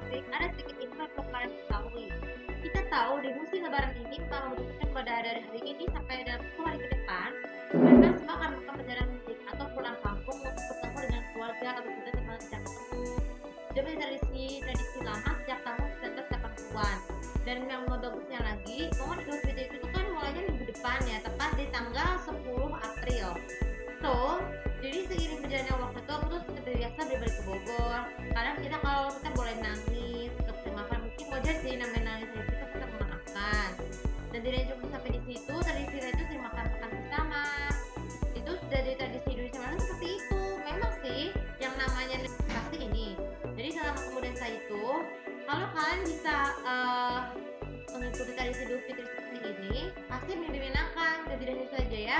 topik, ada sedikit info yang perlu kalian ketahui. Kita tahu di musim lebaran ini kalau membutuhkan pada dari hari ini sampai dalam 10 hari ke depan, mereka semua akan melakukan perjalanan mudik atau pulang kampung untuk bertemu dengan keluarga atau juga teman sejak ketemu. Demi tradisi lama sejak tahun 1980-an. Dan yang mau bagusnya lagi, momen Idul Fitri itu tuh kan mulainya minggu depan ya, tepat di tanggal 10 April. So, jadi seiring berjalannya waktu itu aku tuh seperti biasa balik ke Bogor. Kadang kita boleh nangis untuk makan, mungkin wajar sih namanya nangis dari situ kita memaafkan. Dan tidak cukup sampai di situ, tradisi itu sering makan bersama. Itu sudah jadi tradisi Indonesia mana seperti itu. Memang sih yang namanya pasti ini. Jadi dalam kemudian saya itu, kalau kalian bisa mengikuti tradisi Idul Fitri seperti ini, pasti menyenangkan. Dan tidak hanya saja ya,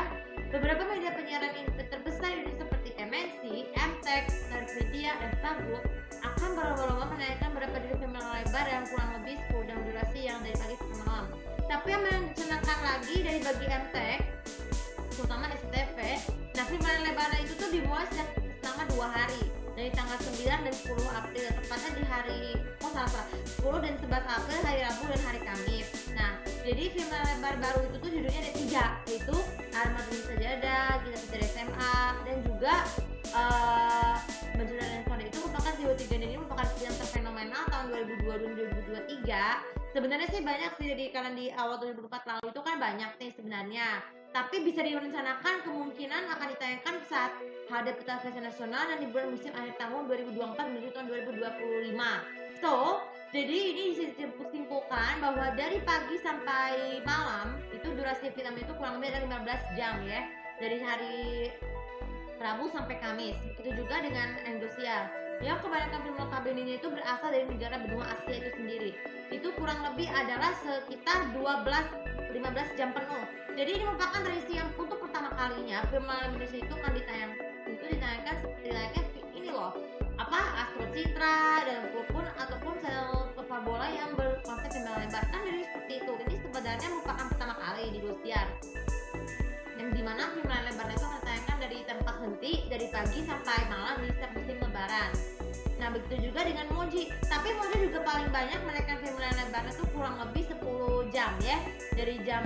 beberapa media penyiaran terbesar di Indonesia seperti MNC, MTEK, Transmedia, dan Stargroup akan berlomba-lomba menanyakan berapa judul film lebar yang kurang lebih 10 jam durasi yang dari pagi sampai malam. Tapi yang menyenangkan lagi dari bagi MTEK, terutama SCTV, nah film lebar itu tuh dimulai sejak selama 2 hari dari tanggal 9 dan 10 April, tepatnya di hari 10 dan 11 April, hari Rabu dan hari Kamis. Nah, jadi film lebar baru itu tuh judulnya ada 3, yaitu Almarhum Sajadah, Kita Belajar SMA, dan juga Baju dan Sonde. Itu merupakan tiga ini merupakan film terfenomenal tahun 2022 2023. Sebenarnya sih banyak sih, jadi karena di awal 2004 lalu itu kan banyak nih sebenarnya, tapi bisa direncanakan kemungkinan akan ditayangkan saat hadap televisi nasional dan di bulan musim akhir tahun 2024 menuju tahun 2025. So, jadi ini bisa disimpulkan bahwa dari pagi sampai malam itu durasi film itu kurang lebih ada 15 jam ya, dari hari Rabu sampai Kamis. Begitu juga dengan Indonesia. Yang kebanyakan film notabene-nya itu berasal dari negara benua Asia itu sendiri. Itu kurang lebih adalah sekitar 15 jam penuh. Jadi ini merupakan tradisi yang untuk pertama kalinya film Indonesia itu kan ditayangkan seperti layaknya ini loh, Astro Citra dan ataupun sel peta bola yang berkonsep film lebar kan, jadi seperti itu. Ini sebenarnya merupakan pertama kali di Indosiar, yang dimana film lebar itu ditayangkan dari tanpa henti dari pagi sampai malam di setiap musim lebaran. Nah begitu juga dengan Moji, tapi Moji juga paling banyak menaikkan film lebar itu kurang lebih 10 jam ya, dari jam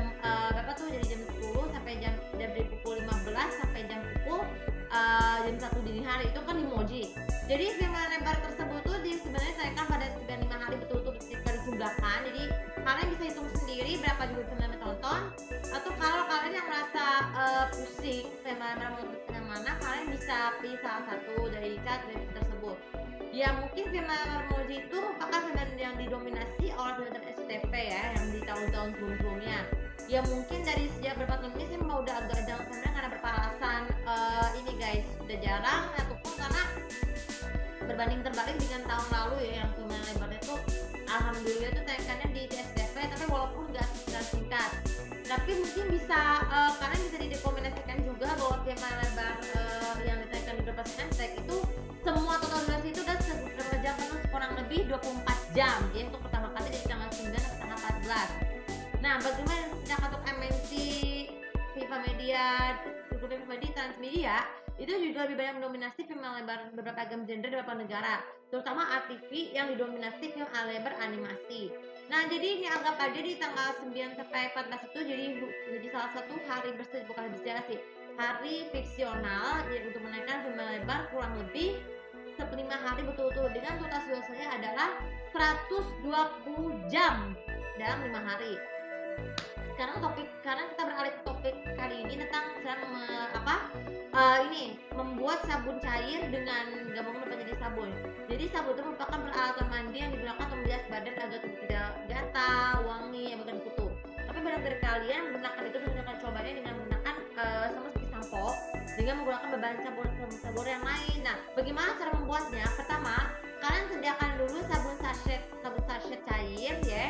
berapa tuh, dari jam 10 sampai dari pukul 15 sampai pukul jam 1 dini hari, itu kan di Moji. Jadi film lebar tersebut tuh sebenarnya ditayangkan pada 95 hari betul-betul dijumlahkan. Jadi kalian bisa hitung sendiri berapa judul film yang tonton, atau kalau kalian yang merasa pusing film lebar mau yang mana, kalian bisa pilih salah satu dari chat tersebut. Ya mungkin film lebar Moji itu merupakan film yang didominasi oleh film SCTV ya, yang di tahun-tahun sebelumnya. Ya mungkin dari sejak beberapa tahun ini sih udah agak jarang sebenarnya karena beberapa alasan ini guys, udah jarang, ataupun karena berbanding terbalik dengan tahun lalu ya, yang film lebar itu alhamdulillah itu tayangannya di SCTV, tapi walaupun gak singkat, tapi mungkin bisa kalian bisa direkomendasikan juga bahwa film lebar yang ditayangkan di beberapa MTEK itu semua total durasi itu udah beberapa jam penuh, kurang lebih 24 jam ya, untuk pertama kali dari tanggal 9 sampai tanggal 14. Nah bagaimana sejak untuk MNC, Viva Media, Google Media, Transmedia itu juga lebih banyak mendominasi film lebar beberapa genre di beberapa negara, terutama ATV yang didominasi film lebar animasi. Nah jadi ini anggap aja di tanggal 9 sampai 14 itu jadi salah satu hari bukan bersejarah sih, hari fiksional ya, untuk menaikkan film lebar kurang lebih 5 hari betul-betul, dengan total durasinya adalah 120 jam dalam 5 hari. Sekarang kita beralih ke topik kali ini tentang membuat sabun cair dengan gabungan beberapa jenis sabun. Jadi sabun itu merupakan peralatan mandi yang digunakan untuk membilas badan agar tidak gatal, wangi, yang bukan kutu. Tapi banyak dari kalian menggunakan itu dengan cobanya dengan menggunakan sama seperti sampo dengan menggunakan bahan sabun yang lain. Nah, bagaimana cara membuatnya? Pertama, kalian sediakan dulu sabun sachet cair ya,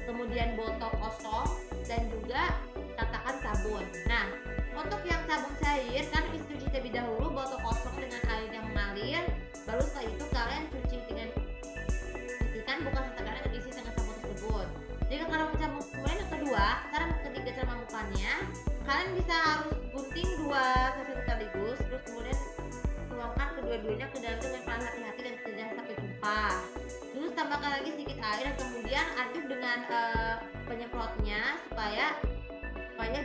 kemudian botol kosong, dan juga katakan sabun. Nah, untuk yang sabun cair kan cuci terlebih dahulu botol kosong dengan air yang mengalir, baru setelah itu kalian cuci dengan cucikan bukan setengahnya yang diisi dengan sabun tersebut. Jika kalian mencampur, kemudian yang kedua, ketiga cara melakukannya, kalian bisa harus gunting 2 sachet sekaligus, terus kemudian tuangkan kedua-duanya ke dalam dengan pelan hati-hati dan tidak sampai tumpah. Terus tambah tambahkan lagi sedikit air dan kemudian aduk dengan penyemprotnya supaya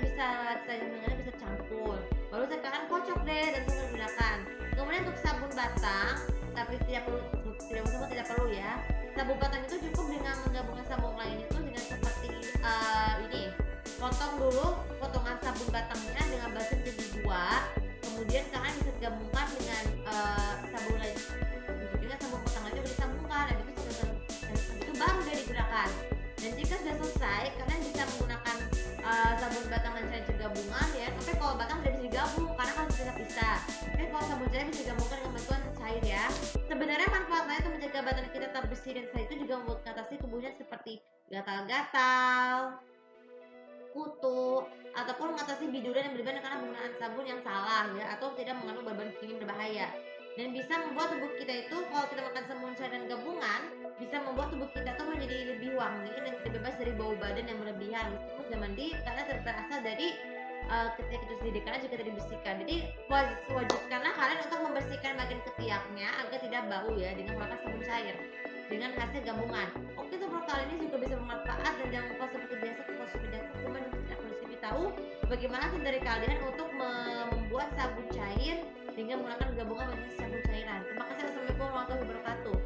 bisa dengannya bisa campur. Baru sekarang kocok deh dan kemudian gunakan. Kemudian untuk sabun batang, tapi tidak perlu ya. Sabun batang itu cukup dengan menggabungkan sabun lain itu dengan seperti ini. Potong dulu potongan sabun batangnya dengan basuh jadi dua. Kemudian kalian bisa gabungkan dengan sabun lain. Dengan sabun batang lainnya disambungkan dan itu baru dia digunakan. Dan jika sudah selesai, kalian bisa menggunakan sabun batang dan cair gabungan ya. Tapi kalau batang tidak bisa digabung karena kan bisa pisah. Tapi kalau sabun cair bisa digabungkan dengan bantuan cair ya. Sebenarnya manfaatnya itu menjaga badan kita tetap bersih dan selain itu juga membuat mengatasi tubuhnya seperti gatal-gatal, kutu, ataupun mengatasi biduran yang berlebihan karena penggunaan sabun yang salah ya atau tidak mengandung bahan kimia berbahaya. Dan bisa membuat tubuh kita itu kalau kita makan sabun cair dan gabungan bisa membuat tubuh kita tuh menjadi lebih wangi dan tidak bebas dari bau badan yang berlebihan meskipun sudah mandi karena berasal dari ketika itu sendiri karena juga tidak dibersihkan. Jadi wajibkanlah kalian untuk membersihkan bagian ketiaknya agar tidak bau ya dengan menggunakan sabun cair dengan hasil gabungan. Oke, tutorial kali ini juga bisa bermanfaat dan jangan lupa seperti biasa konsumsi data teman tidak perlu tahu bagaimana sih dari kalian untuk membuat sabun cair dengan menggunakan gabungan jenis sabun cairan. Terima kasih. Assalamualaikum warahmatullahi wabarakatuh.